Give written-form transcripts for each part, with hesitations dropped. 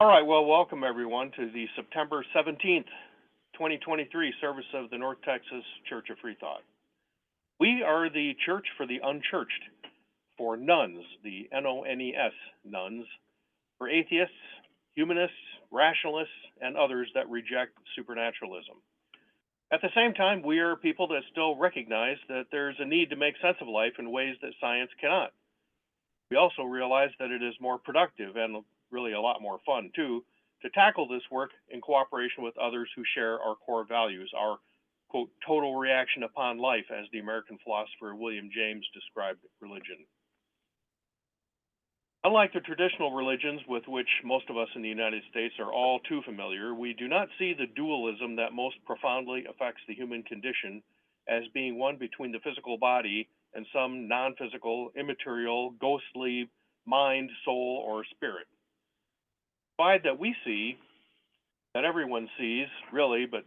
All right, well, welcome everyone to the September 17th, 2023 service of the North Texas Church of Freethought. We are the church for the unchurched, for nuns, the N-O-N-E-S, nuns, for atheists, humanists, rationalists, and others that reject supernaturalism. At the same time, we are people that still recognize that there's a need to make sense of life in ways that science cannot. We also realize that it is more productive and really a lot more fun too to tackle this work in cooperation with others who share our core values, our quote, total reaction upon life, as the American philosopher William James described religion. Unlike the traditional religions with which most of us in the United States are all too familiar, we do not see the dualism that most profoundly affects the human condition as being one between the physical body and some non-physical, immaterial, ghostly mind, soul, or spirit. The divide that we see, that everyone sees, really, but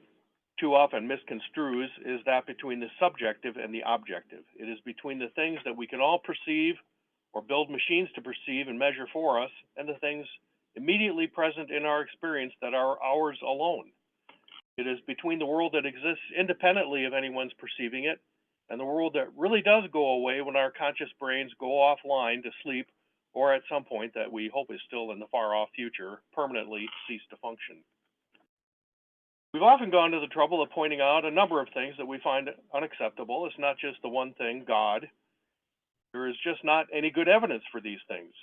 too often misconstrues, is that between the subjective and the objective. It is between the things that we can all perceive or build machines to perceive and measure for us, and the things immediately present in our experience that are ours alone. It is between the world that exists independently of anyone's perceiving it, and the world that really does go away when our conscious brains go offline to sleep, or at some point that we hope is still in the far-off future, permanently cease to function. We've often gone to the trouble of pointing out a number of things that we find unacceptable. It's not just the one thing, God. There is just not any good evidence for these things.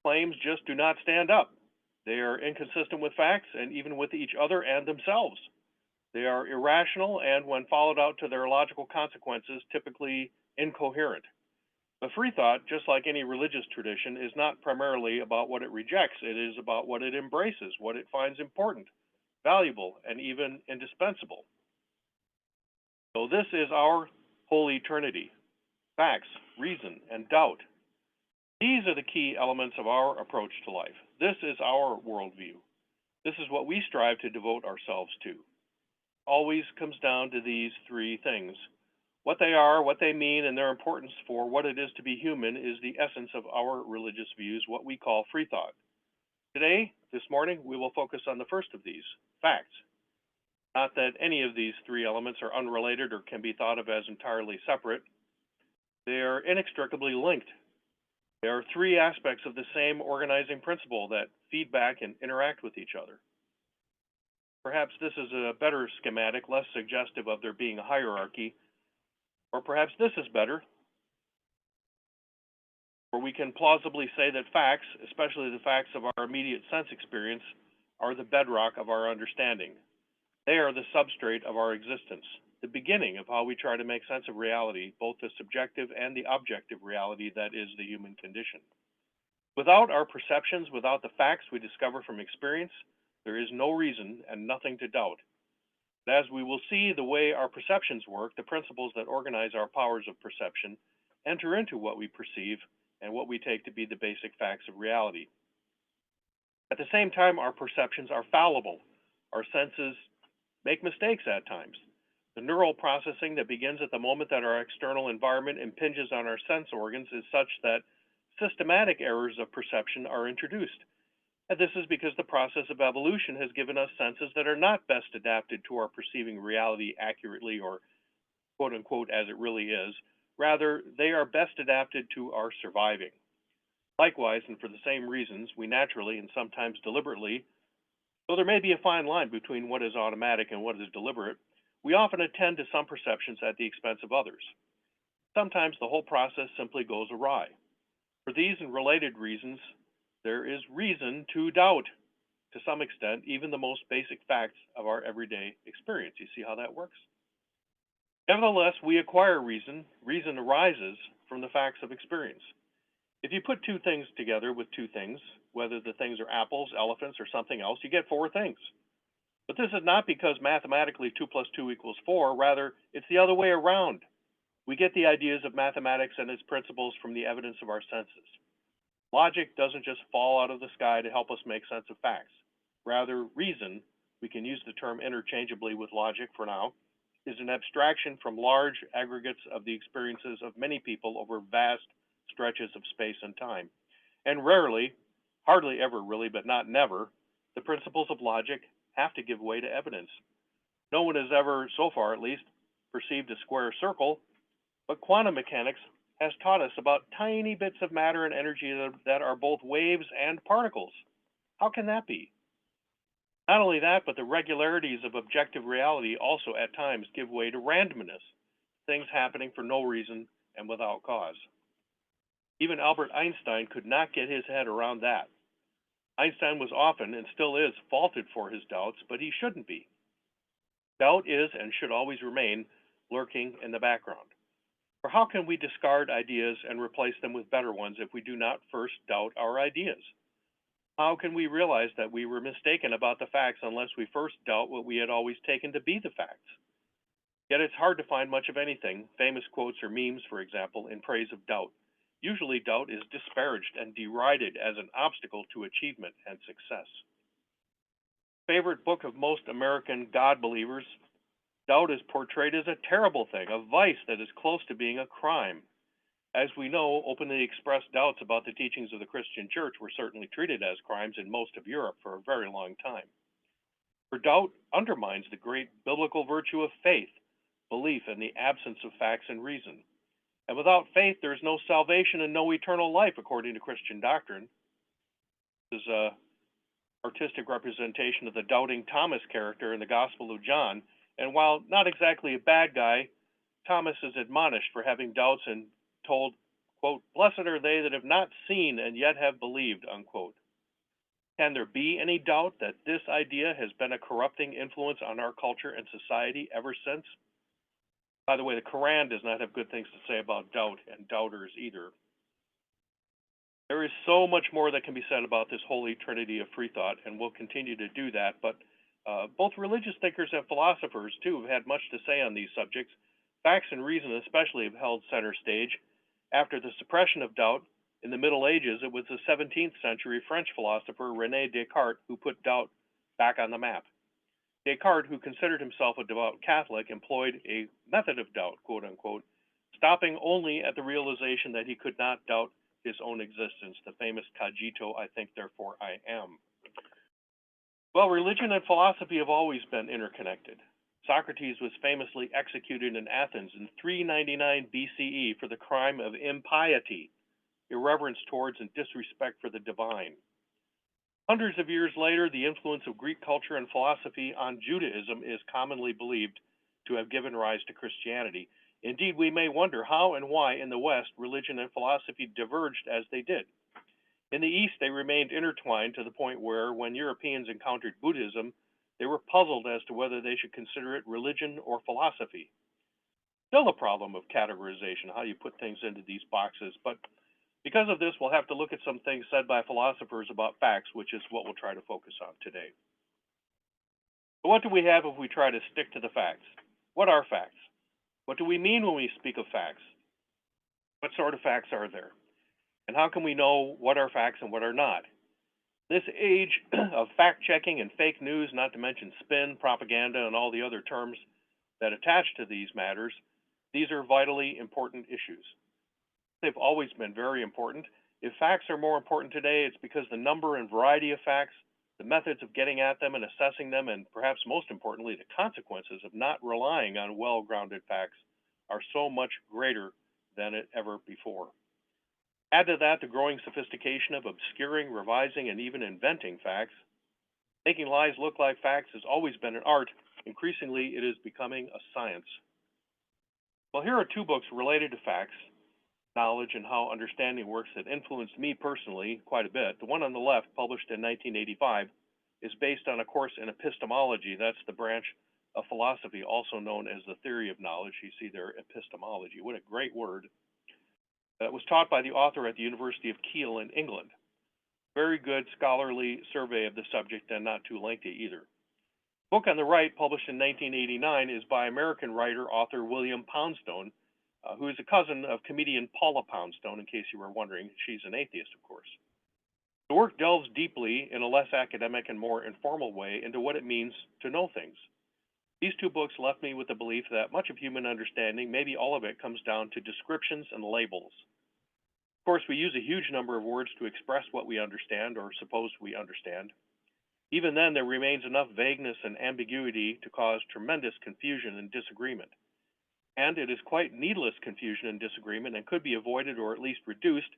Claims just do not stand up. They are inconsistent with facts and even with each other and themselves. They are irrational and, when followed out to their logical consequences, typically incoherent. But Freethought, just like any religious tradition, is not primarily about what it rejects. It is about what it embraces, what it finds important, valuable, and even indispensable. So this is our holy Trinity: facts, reason, and doubt. These are the key elements of our approach to life. This is our worldview. This is what we strive to devote ourselves to. Always comes down to these three things. What they are, what they mean, and their importance for what it is to be human is the essence of our religious views, what we call Freethought. Today, this morning, we will focus on the first of these, facts. Not that any of these three elements are unrelated or can be thought of as entirely separate. They are inextricably linked. There are three aspects of the same organizing principle that feed back and interact with each other. Perhaps this is a better schematic, less suggestive of there being a hierarchy, or perhaps this is better, where we can plausibly say that facts, especially the facts of our immediate sense experience, are the bedrock of our understanding. They are the substrate of our existence, the beginning of how we try to make sense of reality, both the subjective and the objective reality that is the human condition. Without our perceptions, without the facts we discover from experience, there is no reason and nothing to doubt. But as we will see, the way our perceptions work, the principles that organize our powers of perception, enter into what we perceive and what we take to be the basic facts of reality. At the same time, our perceptions are fallible. Our senses make mistakes at times. The neural processing that begins at the moment that our external environment impinges on our sense organs is such that systematic errors of perception are introduced. And this is because the process of evolution has given us senses that are not best adapted to our perceiving reality accurately or quote unquote as it really is. Rather, they are best adapted to our surviving. Likewise, and for the same reasons, we naturally and sometimes deliberately, though there may be a fine line between what is automatic and what is deliberate, we often attend to some perceptions at the expense of others. Sometimes the whole process simply goes awry. For these and related reasons, there is reason to doubt, to some extent, even the most basic facts of our everyday experience. You see how that works? Nevertheless, we acquire reason. Reason arises from the facts of experience. If you put two things together with two things, whether the things are apples, elephants, or something else, you get four things. But this is not because mathematically 2 plus 2 equals 4. Rather, it's the other way around. We get the ideas of mathematics and its principles from the evidence of our senses. Logic doesn't just fall out of the sky to help us make sense of facts. Rather, reason, we can use the term interchangeably with logic for now, is an abstraction from large aggregates of the experiences of many people over vast stretches of space and time. And rarely, hardly ever really, but not never, The principles of logic have to give way to evidence. No one has ever, so far at least, perceived a square circle, but quantum mechanics has taught us about tiny bits of matter and energy that are both waves and particles. How can that be? Not only that, but the regularities of objective reality also at times give way to randomness, things happening for no reason and without cause. Even Albert Einstein could not get his head around that. Einstein was often, and still is, faulted for his doubts, but he shouldn't be. Doubt is and should always remain lurking in the background. For how can we discard ideas and replace them with better ones if we do not first doubt our ideas? How can we realize that we were mistaken about the facts unless we first doubt what we had always taken to be the facts? Yet it's hard to find much of anything, famous quotes or memes, for example, in praise of doubt. Usually doubt is disparaged and derided as an obstacle to achievement and success. Favorite book of most American God believers, doubt is portrayed as a terrible thing, a vice that is close to being a crime. As we know, openly expressed doubts about the teachings of the Christian church were certainly treated as crimes in most of Europe for a very long time. For doubt undermines the great biblical virtue of faith, belief in the absence of facts and reason. And without faith, there is no salvation and no eternal life, according to Christian doctrine. This is an artistic representation of the doubting Thomas character in the Gospel of John. And while not exactly a bad guy, Thomas is admonished for having doubts and told, quote, "Blessed are they that have not seen and yet have believed," unquote. Can there be any doubt that this idea has been a corrupting influence on our culture and society ever since? By the way, the Quran does not have good things to say about doubt and doubters either. There is so much more that can be said about this holy trinity of freethought, and we'll continue to do that, but both religious thinkers and philosophers, too, have had much to say on these subjects. Facts and reason especially have held center stage. After the suppression of doubt in the Middle Ages, it was the 17th century French philosopher René Descartes who put doubt back on the map. Descartes, who considered himself a devout Catholic, employed a method of doubt, quote unquote, stopping only at the realization that he could not doubt his own existence, the famous cogito, I think, therefore I am. Well, religion and philosophy have always been interconnected. Socrates was famously executed in Athens in 399 BCE for the crime of impiety, irreverence towards and disrespect for the divine. Hundreds of years later, the influence of Greek culture and philosophy on Judaism is commonly believed to have given rise to Christianity. Indeed, we may wonder how and why in the West religion and philosophy diverged as they did. In the East, they remained intertwined to the point where, when Europeans encountered Buddhism, they were puzzled as to whether they should consider it religion or philosophy. Still a problem of categorization, how you put things into these boxes, but because of this, we'll have to look at some things said by philosophers about facts, which is what we'll try to focus on today. But what do we have if we try to stick to the facts? What are facts? What do we mean when we speak of facts? What sort of facts are there? And how can we know what are facts and what are not? This age of fact-checking and fake news, not to mention spin, propaganda, and all the other terms that attach to these matters, these are vitally important issues. They've always been very important. If facts are more important today, it's because the number and variety of facts, the methods of getting at them and assessing them, and perhaps most importantly, the consequences of not relying on well-grounded facts are so much greater than ever before. Add to that the growing sophistication of obscuring, revising, and even inventing facts. Making lies look like facts has always been an art. Increasingly, it is becoming a science. Well, here are two books related to facts, knowledge, and how understanding works that influenced me personally quite a bit. The one on the left, published in 1985, is based on a course in epistemology. That's the branch of philosophy also known as the theory of knowledge. You see there, epistemology. What a great word. That was taught by the author at the University of Kiel in England. Very good scholarly survey of the subject and not too lengthy either. The book on the right, published in 1989, is by American writer-author William Poundstone, who is a cousin of comedian Paula Poundstone, in case you were wondering. She's an atheist, of course. The work delves deeply, in a less academic and more informal way, into what it means to know things. These two books left me with the belief that much of human understanding, maybe all of it, comes down to descriptions and labels. Of course, we use a huge number of words to express what we understand or suppose we understand. Even then, there remains enough vagueness and ambiguity to cause tremendous confusion and disagreement. And it is quite needless confusion and disagreement and could be avoided or at least reduced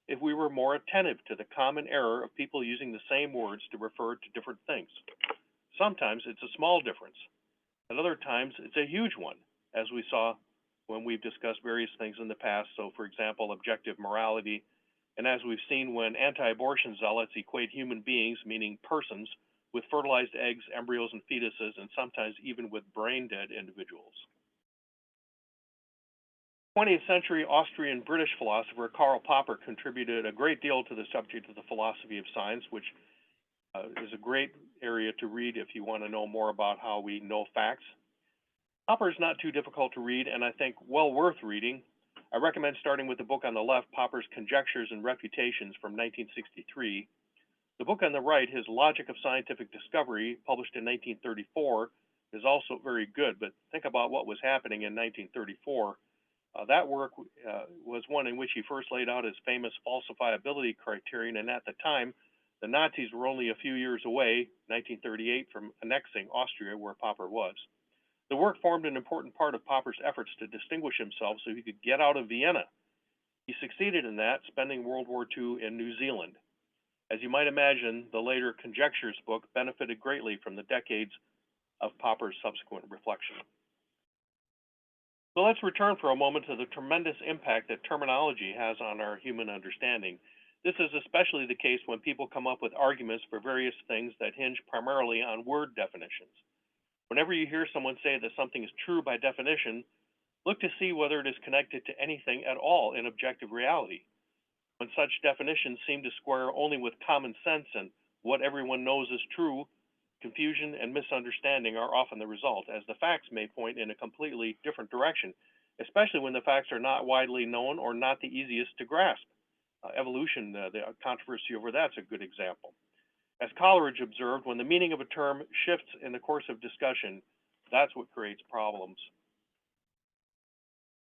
if we were more attentive to the common error of people using the same words to refer to different things. Sometimes it's a small difference. At other times, it's a huge one, as we saw when we've discussed various things in the past. So, for example, objective morality, and as we've seen when anti-abortion zealots equate human beings, meaning persons, with fertilized eggs, embryos, and fetuses, and sometimes even with brain-dead individuals. 20th century Austrian British philosopher Karl Popper contributed a great deal to the subject of the philosophy of science, which is a great area to read if you want to know more about how we know facts. Popper is not too difficult to read, and I think well worth reading. I recommend starting with the book on the left, Popper's Conjectures and Refutations from 1963. The book on the right, his Logic of Scientific Discovery, published in 1934, is also very good, but think about what was happening in 1934. That work was one in which he first laid out his famous falsifiability criterion, and at the time, the Nazis were only a few years away, 1938, from annexing Austria, where Popper was. The work formed an important part of Popper's efforts to distinguish himself so he could get out of Vienna. He succeeded in that, spending World War II in New Zealand. As you might imagine, the later Conjectures book benefited greatly from the decades of Popper's subsequent reflection. So let's return for a moment to the tremendous impact that terminology has on our human understanding. This is especially the case when people come up with arguments for various things that hinge primarily on word definitions. Whenever you hear someone say that something is true by definition, look to see whether it is connected to anything at all in objective reality. When such definitions seem to square only with common sense and what everyone knows is true, confusion and misunderstanding are often the result, as the facts may point in a completely different direction, especially when the facts are not widely known or not the easiest to grasp. Evolution, the controversy over that's a good example. As Coleridge observed, when the meaning of a term shifts in the course of discussion, that's what creates problems.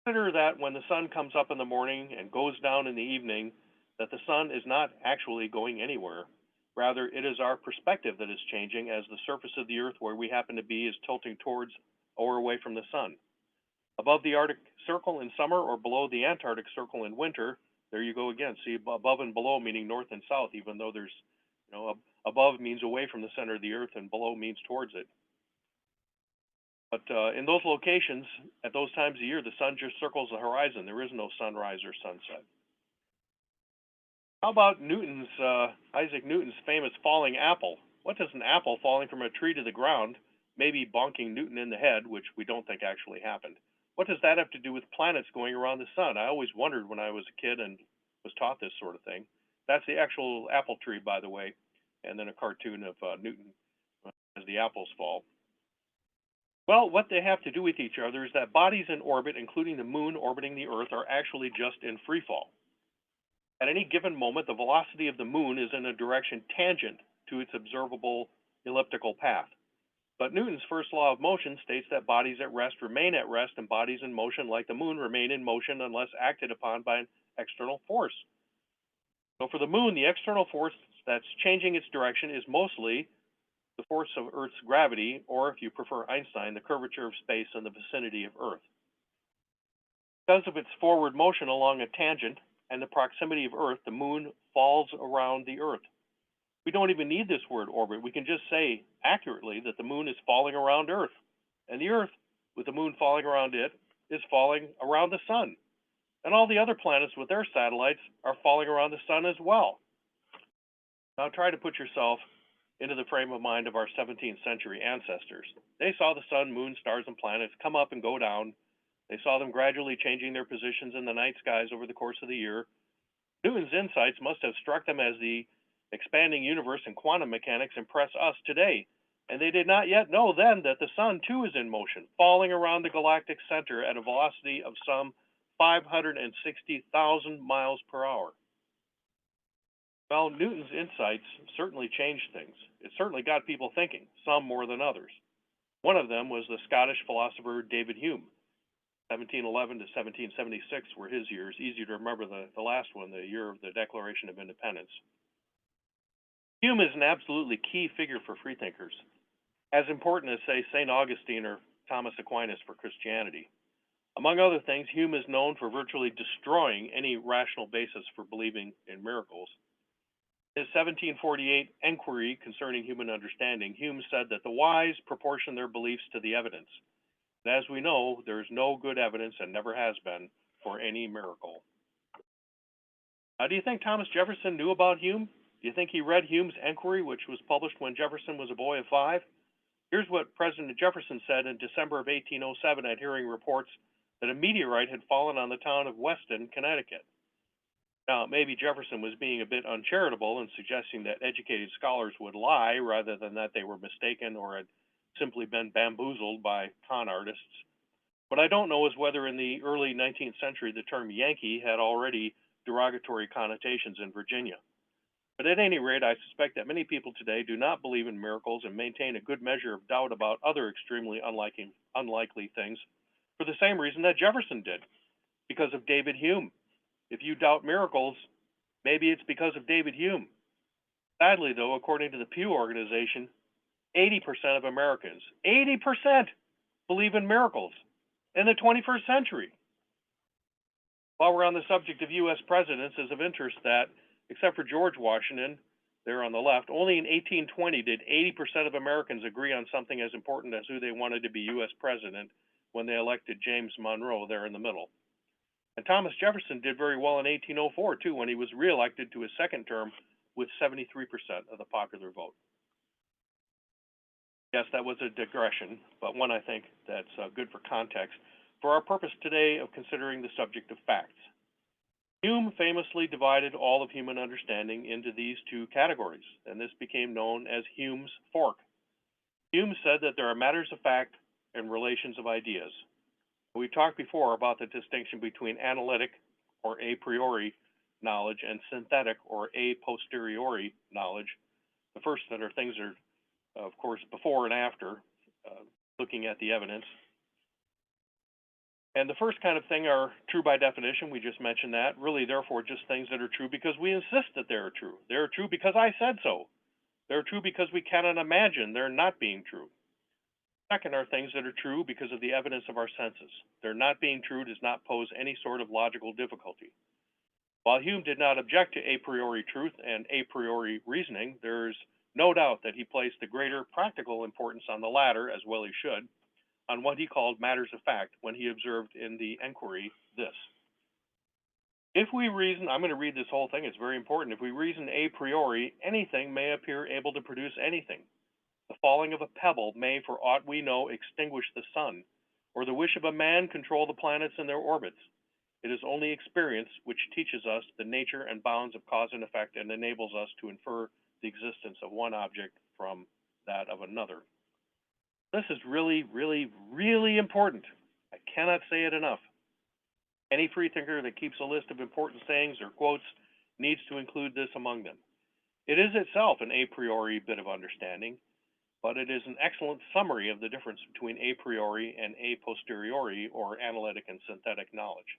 Consider that when the sun comes up in the morning and goes down in the evening, that the sun is not actually going anywhere. Rather, it is our perspective that is changing as the surface of the Earth where we happen to be is tilting towards or away from the sun. Above the Arctic Circle in summer or below the Antarctic Circle in winter, there you go again. See, above and below meaning north and south, even though there's, above means away from the center of the Earth and below means towards it. But in those locations, at those times of year, the sun just circles the horizon. There is no sunrise or sunset. How about Isaac Newton's famous falling apple? What does an apple falling from a tree to the ground, maybe bonking Newton in the head, which we don't think actually happened, what does that have to do with planets going around the sun? I always wondered when I was a kid and was taught this sort of thing. That's the actual apple tree, by the way, and then a cartoon of Newton as the apples fall. Well, what they have to do with each other is that bodies in orbit, including the moon orbiting the Earth, are actually just in free fall. At any given moment, the velocity of the moon is in a direction tangent to its observable elliptical path. But Newton's first law of motion states that bodies at rest remain at rest and bodies in motion, like the moon, remain in motion unless acted upon by an external force. So for the moon, the external force that's changing its direction is mostly the force of Earth's gravity, or if you prefer Einstein, the curvature of space in the vicinity of Earth. Because of its forward motion along a tangent and the proximity of Earth, the moon falls around the Earth. We don't even need this word orbit. We can just say accurately that the moon is falling around Earth, and the Earth, with the moon falling around it, is falling around the sun. And all the other planets with their satellites are falling around the sun as well. Now try to put yourself into the frame of mind of our 17th century ancestors. They saw the sun, moon, stars, and planets come up and go down. They saw them gradually changing their positions in the night skies over the course of the year. Newton's insights must have struck them as the expanding universe and quantum mechanics impress us today, and they did not yet know then that the sun too is in motion, falling around the galactic center at a velocity of some 560,000 miles per hour. Well, Newton's insights certainly changed things. It certainly got people thinking, some more than others. One of them was the Scottish philosopher David Hume. 1711 to 1776 were his years. Easier to remember the last one, the year of the Declaration of Independence. Hume is an absolutely key figure for freethinkers, as important as, say, St. Augustine or Thomas Aquinas for Christianity. Among other things, Hume is known for virtually destroying any rational basis for believing in miracles. In his 1748 Enquiry Concerning Human Understanding, Hume said that the wise proportion their beliefs to the evidence. And as we know, there is no good evidence, and never has been, for any miracle. Do you think Thomas Jefferson knew about Hume? Do you think he read Hume's Enquiry, which was published when Jefferson was a boy of 5? Here's what President Jefferson said in December of 1807 at hearing reports that a meteorite had fallen on the town of Weston, Connecticut. Now, maybe Jefferson was being a bit uncharitable in suggesting that educated scholars would lie rather than that they were mistaken or had simply been bamboozled by con artists. What I don't know is whether in the early 19th century the term Yankee had already derogatory connotations in Virginia. But at any rate, I suspect that many people today do not believe in miracles and maintain a good measure of doubt about other extremely unlikely things for the same reason that Jefferson did, because of David Hume. If you doubt miracles, maybe it's because of David Hume. Sadly, though, according to the Pew organization, 80% of Americans, 80% believe in miracles in the 21st century. While we're on the subject of U.S. presidents, it's of interest that, except for George Washington, there on the left, only in 1820 did 80% of Americans agree on something as important as who they wanted to be U.S. president when they elected James Monroe there in the middle. And Thomas Jefferson did very well in 1804, too, when he was reelected to his second term with 73% of the popular vote. Yes, that was a digression, but one I think that's good for context for our purpose today of considering the subject of facts. Hume famously divided all of human understanding into these two categories, and this became known as Hume's fork. Hume said that there are matters of fact and relations of ideas. We talked before about the distinction between analytic or a priori knowledge and synthetic or a posteriori knowledge. The first that are things are, of course, before and after looking at the evidence. And the first kind of thing are true by definition. We just mentioned that. Really, therefore, just things that are true because we insist that they're true. They're true because I said so. They're true because we cannot imagine they're not being true. Second are things that are true because of the evidence of our senses. Their not being true does not pose any sort of logical difficulty. While Hume did not object to a priori truth and a priori reasoning, there's no doubt that he placed the greater practical importance on the latter, as well he should, on what he called matters of fact when he observed in the Enquiry this. If we reason, I'm going to read this whole thing, it's very important. If we reason a priori, anything may appear able to produce anything. The falling of a pebble may, for aught we know, extinguish the sun, or the wish of a man control the planets in their orbits. It is only experience which teaches us the nature and bounds of cause and effect and enables us to infer the existence of one object from that of another. This is really, really, really important. I cannot say it enough. Any freethinker that keeps a list of important sayings or quotes needs to include this among them. It is itself an a priori bit of understanding, but it is an excellent summary of the difference between a priori and a posteriori, or analytic and synthetic knowledge.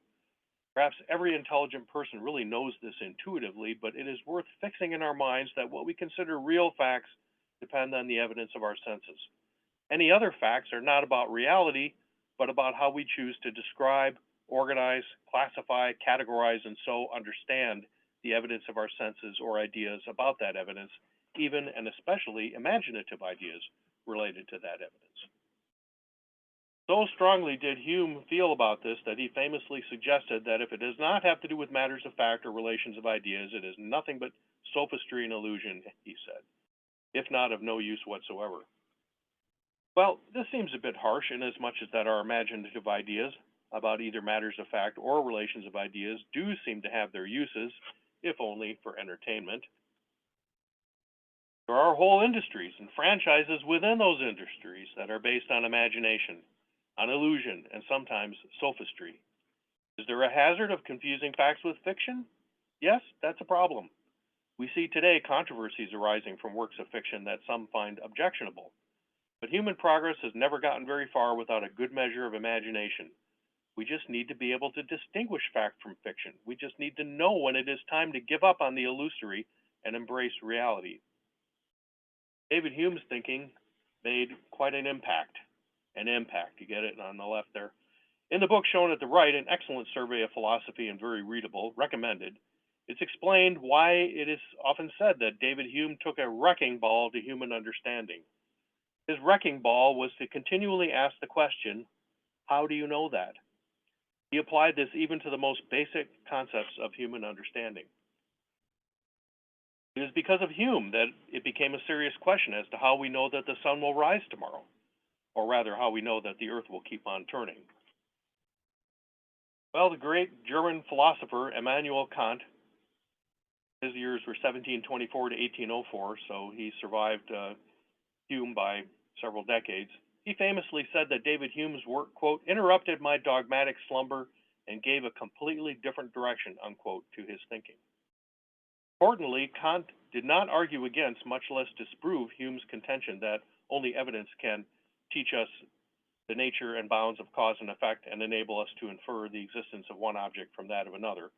Perhaps every intelligent person really knows this intuitively, but it is worth fixing in our minds that what we consider real facts depend on the evidence of our senses. Any other facts are not about reality, but about how we choose to describe, organize, classify, categorize, and so understand the evidence of our senses or ideas about that evidence, even and especially imaginative ideas related to that evidence. So strongly did Hume feel about this that he famously suggested that if it does not have to do with matters of fact or relations of ideas, it is nothing but sophistry and illusion, he said, if not of no use whatsoever. Well, this seems a bit harsh inasmuch as that our imaginative ideas about either matters of fact or relations of ideas do seem to have their uses, if only for entertainment. There are whole industries and franchises within those industries that are based on imagination, on illusion, and sometimes sophistry. Is there a hazard of confusing facts with fiction? Yes, that's a problem. We see today controversies arising from works of fiction that some find objectionable. But human progress has never gotten very far without a good measure of imagination. We just need to be able to distinguish fact from fiction. We just need to know when it is time to give up on the illusory and embrace reality. David Hume's thinking made quite an impact. An impact, you get it on the left there. In the book shown at the right, an excellent survey of philosophy and very readable, recommended, it's explained why it is often said that David Hume took a wrecking ball to human understanding. His wrecking ball was to continually ask the question, how do you know that? He applied this even to the most basic concepts of human understanding. It is because of Hume that it became a serious question as to how we know that the sun will rise tomorrow, or rather, how we know that the earth will keep on turning. Well, the great German philosopher Immanuel Kant, his years were 1724 to 1804, so he survived Hume by several decades. He famously said that David Hume's work, quote, interrupted my dogmatic slumber and gave a completely different direction, unquote, to his thinking. Importantly, Kant did not argue against, much less disprove, Hume's contention that only evidence can teach us the nature and bounds of cause and effect and enable us to infer the existence of one object from that of another.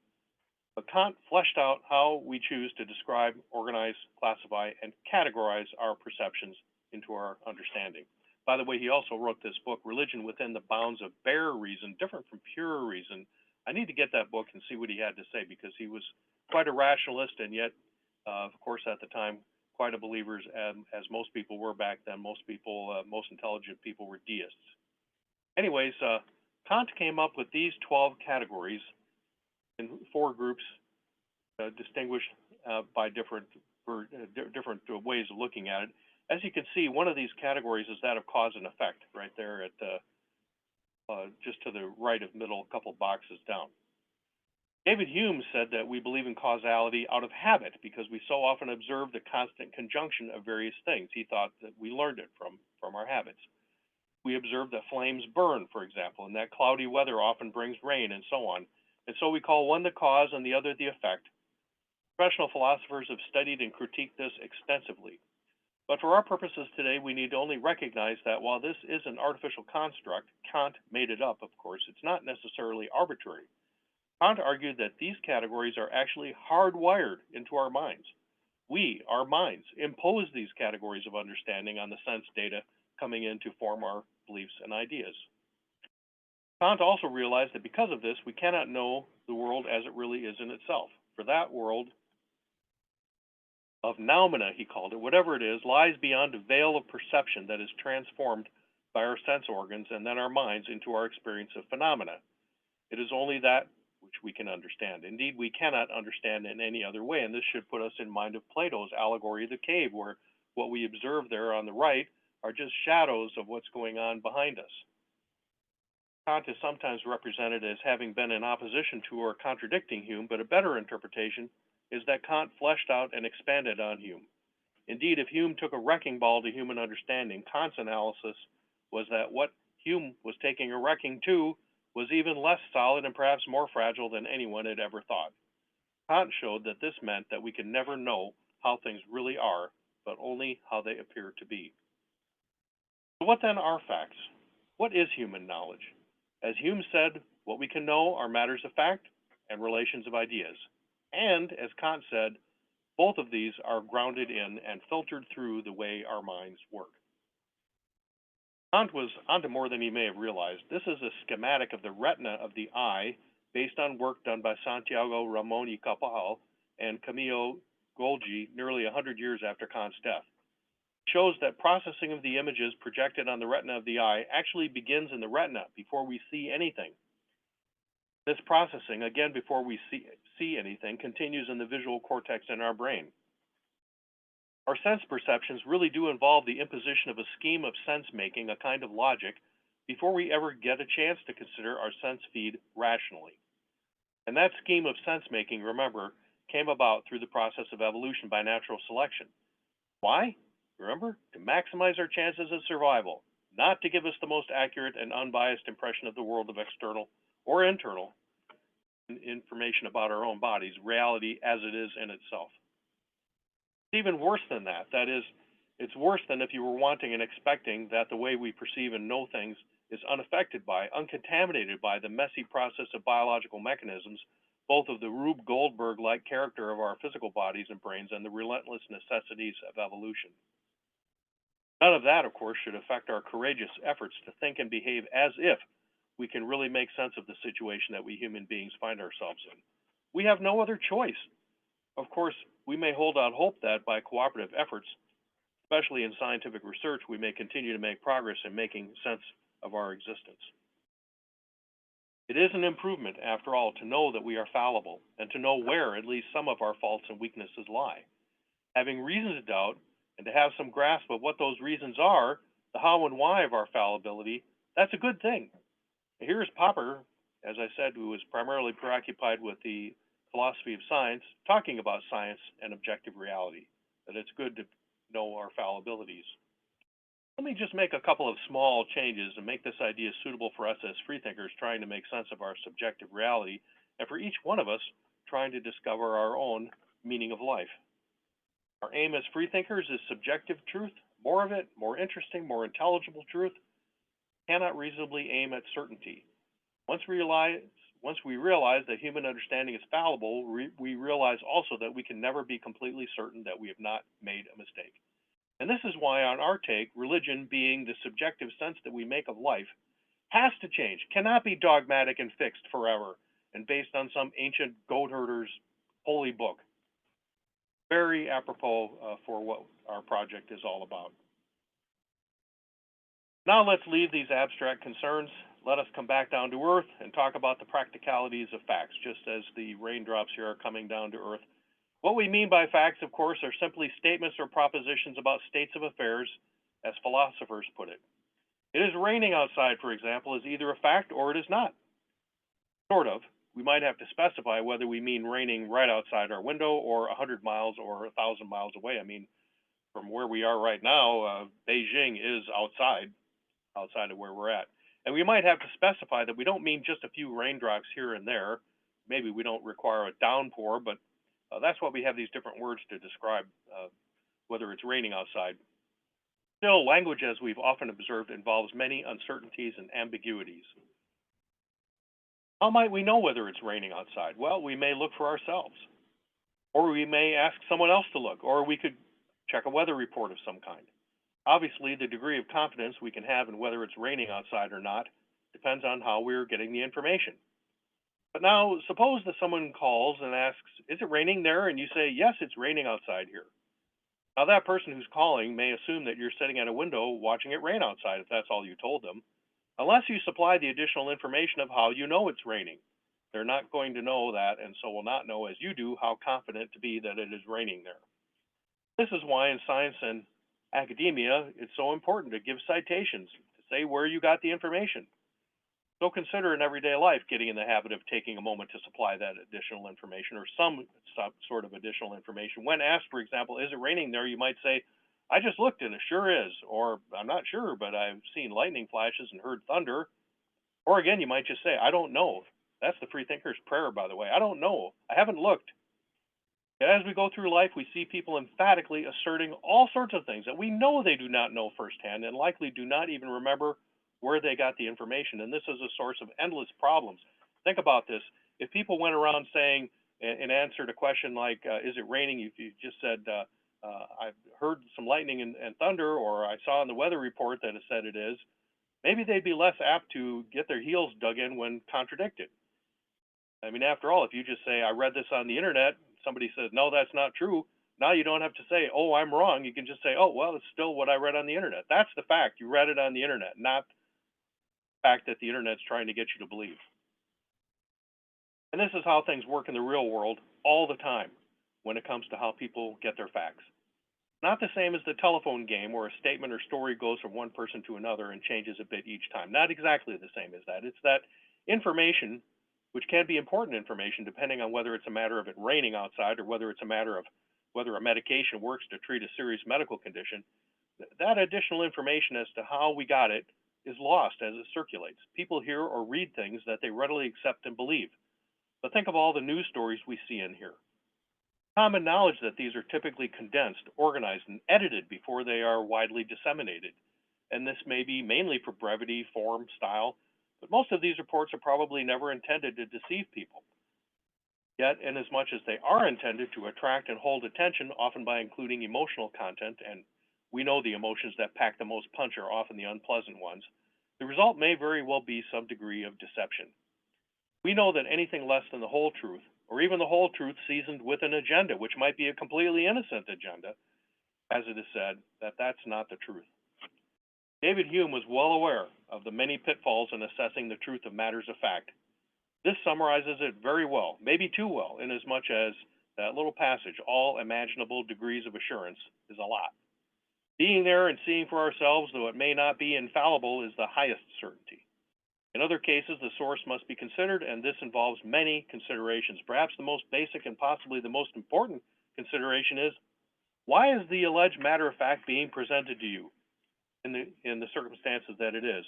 But Kant fleshed out how we choose to describe, organize, classify, and categorize our perceptions into our understanding. By the way, he also wrote this book, Religion Within the Bounds of Bare Reason, different from pure reason. I need to get that book and see what he had to say, because he was quite a rationalist, and yet, of course, at the time, quite a believer, as most people were back then. Most people, most intelligent people were deists. Anyways, Kant came up with these 12 categories in 4 groups, distinguished by different ways of looking at it. As you can see, one of these categories is that of cause and effect, right there at just to the right of middle, a couple boxes down. David Hume said that we believe in causality out of habit because we so often observe the constant conjunction of various things. He thought that we learned it from our habits. We observe that flames burn, for example, and that cloudy weather often brings rain, and so on. And so we call one the cause and the other the effect. Professional philosophers have studied and critiqued this extensively. But for our purposes today, we need to only recognize that while this is an artificial construct, Kant made it up, of course, it's not necessarily arbitrary. Kant argued that these categories are actually hardwired into our minds. We, our minds, impose these categories of understanding on the sense data coming in to form our beliefs and ideas. Kant also realized that because of this, we cannot know the world as it really is in itself. For that world of noumena, he called it, whatever it is, lies beyond a veil of perception that is transformed by our sense organs and then our minds into our experience of phenomena. It is only that which we can understand. Indeed, we cannot understand in any other way, and this should put us in mind of Plato's allegory of the cave, where what we observe there on the right are just shadows of what's going on behind us. Kant is sometimes represented as having been in opposition to or contradicting Hume, but a better interpretation is that Kant fleshed out and expanded on Hume. Indeed, if Hume took a wrecking ball to human understanding, Kant's analysis was that what Hume was taking a wrecking to was even less solid and perhaps more fragile than anyone had ever thought. Kant showed that this meant that we can never know how things really are, but only how they appear to be. So what then are facts? What is human knowledge? As Hume said, what we can know are matters of fact and relations of ideas. And, as Kant said, both of these are grounded in and filtered through the way our minds work. Kant was onto more than he may have realized. This is a schematic of the retina of the eye based on work done by Santiago Ramon y Cabal and Camillo Golgi nearly 100 years after Kant's death. It shows that processing of the images projected on the retina of the eye actually begins in the retina before we see anything. This processing, again before we see anything, continues in the visual cortex in our brain. Our sense perceptions really do involve the imposition of a scheme of sense-making, a kind of logic, before we ever get a chance to consider our sense feed rationally. And that scheme of sense-making, remember, came about through the process of evolution by natural selection. Why? Remember, to maximize our chances of survival, not to give us the most accurate and unbiased impression of the world of external or internal information about our own bodies, reality as it is in itself. It's even worse than that. That is, it's worse than if you were wanting and expecting that the way we perceive and know things is unaffected by, uncontaminated by the messy process of biological mechanisms, both of the Rube Goldberg-like character of our physical bodies and brains and the relentless necessities of evolution. None of that, of course, should affect our courageous efforts to think and behave as if we can really make sense of the situation that we human beings find ourselves in. We have no other choice. Of course, we may hold out hope that by cooperative efforts, especially in scientific research, we may continue to make progress in making sense of our existence. It is an improvement, after all, to know that we are fallible and to know where at least some of our faults and weaknesses lie. Having reason to doubt and to have some grasp of what those reasons are, the how and why of our fallibility, that's a good thing. Here's Popper, as I said, who was primarily preoccupied with the philosophy of science, talking about science and objective reality, that it's good to know our fallibilities. Let me just make a couple of small changes and make this idea suitable for us as freethinkers trying to make sense of our subjective reality, and for each one of us trying to discover our own meaning of life. Our aim as freethinkers is subjective truth, more of it, more interesting, more intelligible truth. Cannot reasonably aim at certainty. Once we realize that human understanding is fallible, we realize also that we can never be completely certain that we have not made a mistake. And this is why, on our take, religion, being the subjective sense that we make of life, has to change, cannot be dogmatic and fixed forever and based on some ancient goat herder's holy book. Very apropos for what our project is all about. Now let's leave these abstract concerns. Let us come back down to earth and talk about the practicalities of facts, just as the raindrops here are coming down to earth. What we mean by facts, of course, are simply statements or propositions about states of affairs, as philosophers put it. It is raining outside, for example, is either a fact or it is not. Sort of. We might have to specify whether we mean raining right outside our window or 100 miles or 1,000 miles away. I mean, from where we are right now, Beijing is outside of where we're at. And we might have to specify that we don't mean just a few raindrops here and there. Maybe we don't require a downpour, but that's what we have these different words to describe whether it's raining outside. Still, language, as we've often observed, involves many uncertainties and ambiguities. How might we know whether it's raining outside? Well, we may look for ourselves, or we may ask someone else to look, or we could check a weather report of some kind. Obviously, the degree of confidence we can have in whether it's raining outside or not depends on how we're getting the information. But now, suppose that someone calls and asks, is it raining there? And you say, yes, it's raining outside here. Now, that person who's calling may assume that you're sitting at a window watching it rain outside, if that's all you told them, unless you supply the additional information of how you know it's raining. They're not going to know that, and so will not know, as you do, how confident to be that it is raining there. This is why in science and academia, it's so important to give citations, to say where you got the information. So consider in everyday life getting in the habit of taking a moment to supply that additional information or some sort of additional information. When asked, for example, is it raining there, you might say, I just looked and it sure is, or I'm not sure, but I've seen lightning flashes and heard thunder. Or again, you might just say, I don't know. That's the freethinker's prayer, by the way. I don't know. I haven't looked. Yet as we go through life, we see people emphatically asserting all sorts of things that we know they do not know firsthand and likely do not even remember where they got the information. And this is a source of endless problems. Think about this. If people went around saying, in answer to a question like, is it raining? If you just said, I've heard some lightning and thunder, or I saw in the weather report that it said it is, maybe they'd be less apt to get their heels dug in when contradicted. I mean, after all, if you just say, I read this on the internet, somebody says, no, that's not true. Now you don't have to say, oh, I'm wrong. You can just say, oh, well, it's still what I read on the internet. That's the fact. You read it on the internet, not the fact that the internet's trying to get you to believe. And this is how things work in the real world all the time when it comes to how people get their facts. Not the same as the telephone game where a statement or story goes from one person to another and changes a bit each time. Not exactly the same as that. It's that information, which can be important information depending on whether it's a matter of it raining outside or whether it's a matter of whether a medication works to treat a serious medical condition. That additional information as to how we got it is lost as it circulates. People hear or read things that they readily accept and believe. But think of all the news stories we see in here. Common knowledge that these are typically condensed, organized, and edited before they are widely disseminated. And this may be mainly for brevity, form, style, but most of these reports are probably never intended to deceive people. Yet, inasmuch as they are intended to attract and hold attention, often by including emotional content and we know the emotions that pack the most punch are often the unpleasant ones, the result may very well be some degree of deception. We know that anything less than the whole truth, or even the whole truth seasoned with an agenda, which might be a completely innocent agenda, as it is said, that that's not the truth. David Hume was well aware of the many pitfalls in assessing the truth of matters of fact. This summarizes it very well, maybe too well, inasmuch as that little passage, all imaginable degrees of assurance, is a lot. Being there and seeing for ourselves, though it may not be infallible, is the highest certainty. In other cases, the source must be considered, and this involves many considerations. Perhaps the most basic and possibly the most important consideration is, why is the alleged matter of fact being presented to you in the circumstances that it is?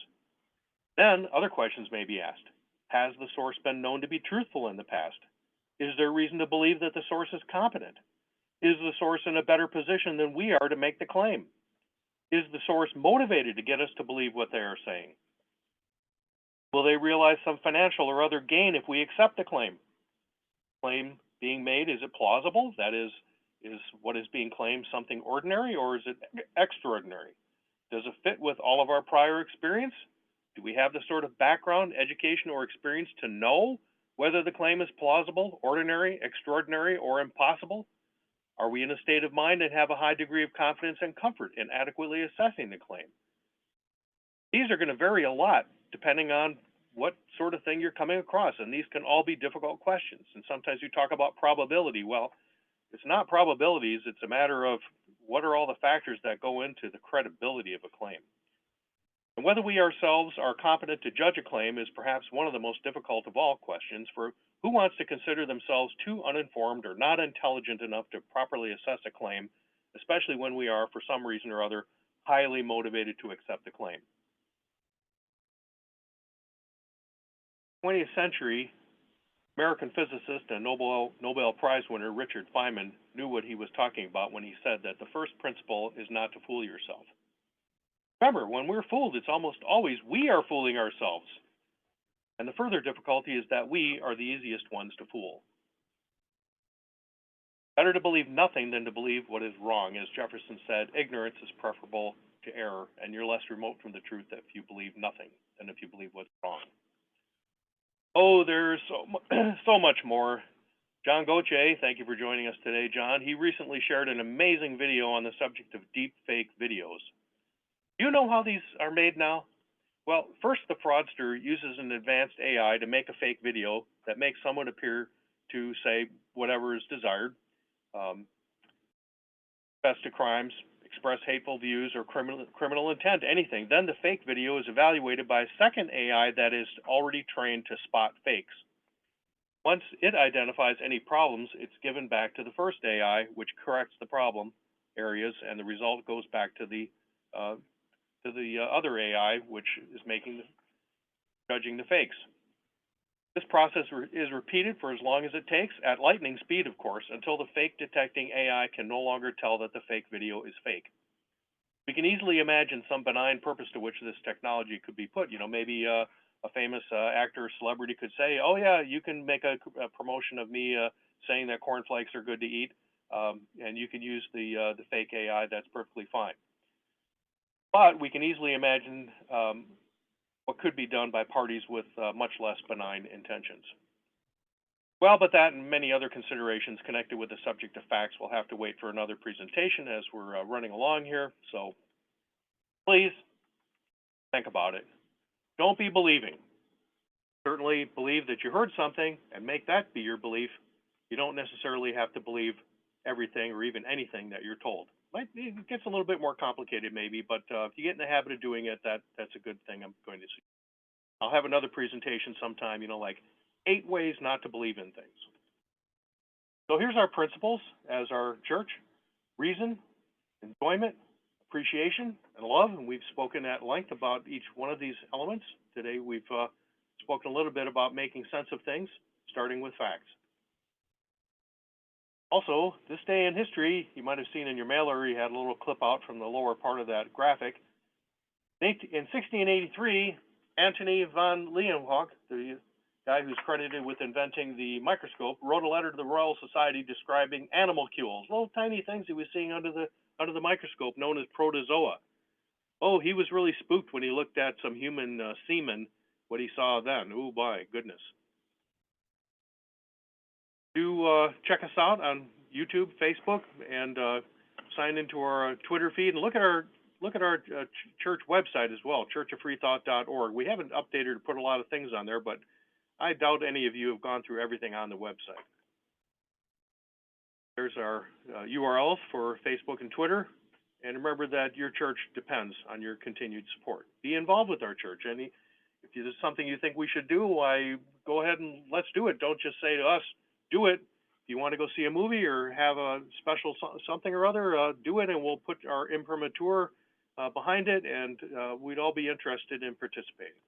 Then other questions may be asked. Has the source been known to be truthful in the past? Is there reason to believe that the source is competent? Is the source in a better position than we are to make the claim? Is the source motivated to get us to believe what they are saying? Will they realize some financial or other gain if we accept the claim? Claim being made, is it plausible? That is what is being claimed something ordinary, or is it extraordinary? Does it fit with all of our prior experience? Do we have the sort of background, education, or experience to know whether the claim is plausible, ordinary, extraordinary, or impossible? Are we in a state of mind and have a high degree of confidence and comfort in adequately assessing the claim? These are going to vary a lot depending on what sort of thing you're coming across, and these can all be difficult questions. And sometimes you talk about probability. Well, it's not probabilities, it's a matter of what are all the factors that go into the credibility of a claim. And whether we ourselves are competent to judge a claim is perhaps one of the most difficult of all questions, for who wants to consider themselves too uninformed or not intelligent enough to properly assess a claim, especially when we are, for some reason or other, highly motivated to accept the claim. 20th century American physicist and Nobel Prize winner Richard Feynman knew what he was talking about when he said that the first principle is not to fool yourself. Remember, when we're fooled, it's almost always we are fooling ourselves. And the further difficulty is that we are the easiest ones to fool. Better to believe nothing than to believe what is wrong. As Jefferson said, ignorance is preferable to error, and you're less remote from the truth if you believe nothing than if you believe what's wrong. Oh, there's so much more. John Gauthier, thank you for joining us today, John. He recently shared an amazing video on the subject of deep fake videos. Do you know how these are made now? Well, first the fraudster uses an advanced AI to make a fake video that makes someone appear to say whatever is desired, confess to crimes, express hateful views, or criminal intent, anything. Then the fake video is evaluated by a second AI that is already trained to spot fakes. Once it identifies any problems, it's given back to the first AI, which corrects the problem areas, and the result goes back to the other AI, which is judging the fakes. This process is repeated for as long as it takes, at lightning speed, of course, until the fake detecting AI can no longer tell that the fake video is fake. We can easily imagine some benign purpose to which this technology could be put. You know, maybe a famous actor or celebrity could say, oh yeah, you can make a promotion of me saying that cornflakes are good to eat, and you can use the fake AI, that's perfectly fine. But we can easily imagine what could be done by parties with much less benign intentions. Well, but that and many other considerations connected with the subject of facts will have to wait for another presentation as we're running along here. So please think about it. Don't be believing. Certainly believe that you heard something and make that be your belief. You don't necessarily have to believe everything or even anything that you're told. It gets a little bit more complicated maybe, but if you get in the habit of doing it, that's a good thing. I'm going to see. I'll have another presentation sometime, like 8 ways not to believe in things. So here's our principles as our church: reason, enjoyment, appreciation, and love. And we've spoken at length about each one of these elements. Today we've spoken a little bit about making sense of things, starting with facts. Also, this day in history, you might have seen in your mailer, you had a little clip out from the lower part of that graphic. In 1683, Antony van Leeuwenhoek, the guy who's credited with inventing the microscope, wrote a letter to the Royal Society describing animalcules, little tiny things he was seeing under under the microscope known as protozoa. Oh, he was really spooked when he looked at some human semen, what he saw then. Oh, my goodness. Do check us out on YouTube, Facebook, and sign into our Twitter feed, and look at our church website as well, churchoffreethought.org. We haven't updated or put a lot of things on there, but I doubt any of you have gone through everything on the website. There's our URLs for Facebook and Twitter. And remember that your church depends on your continued support. Be involved with our church. If there's something you think we should do, why, go ahead and let's do it. Don't just say to us, do it. If you want to go see a movie or have a special something or other, do it, and we'll put our imprimatur behind it, and we'd all be interested in participating.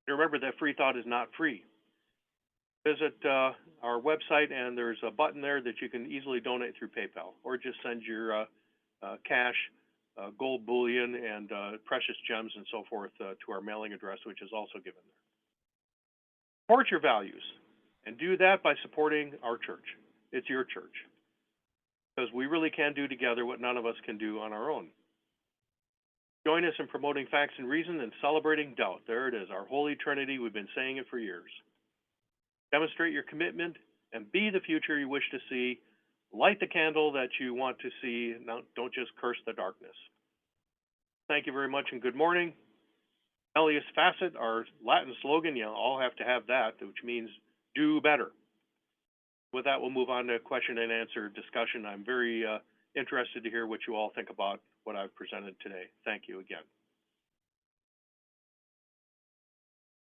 Remember that Freethought is not free. Visit our website, and there's a button there that you can easily donate through PayPal, or just send your cash, gold bullion, and precious gems and so forth to our mailing address, which is also given there. Support your values, and do that by supporting our church. It's your church, because we really can do together what none of us can do on our own. Join us in promoting facts and reason and celebrating doubt. There it is, our Holy Trinity. We've been saying it for years. Demonstrate your commitment and be the future you wish to see. Light the candle that you want to see. Now, don't just curse the darkness. Thank you very much, and good morning. Elias Facet, our Latin slogan, you all have to have that, which means do better. With that, we'll move on to question and answer discussion. I'm very interested to hear what you all think about what I've presented today. Thank you again.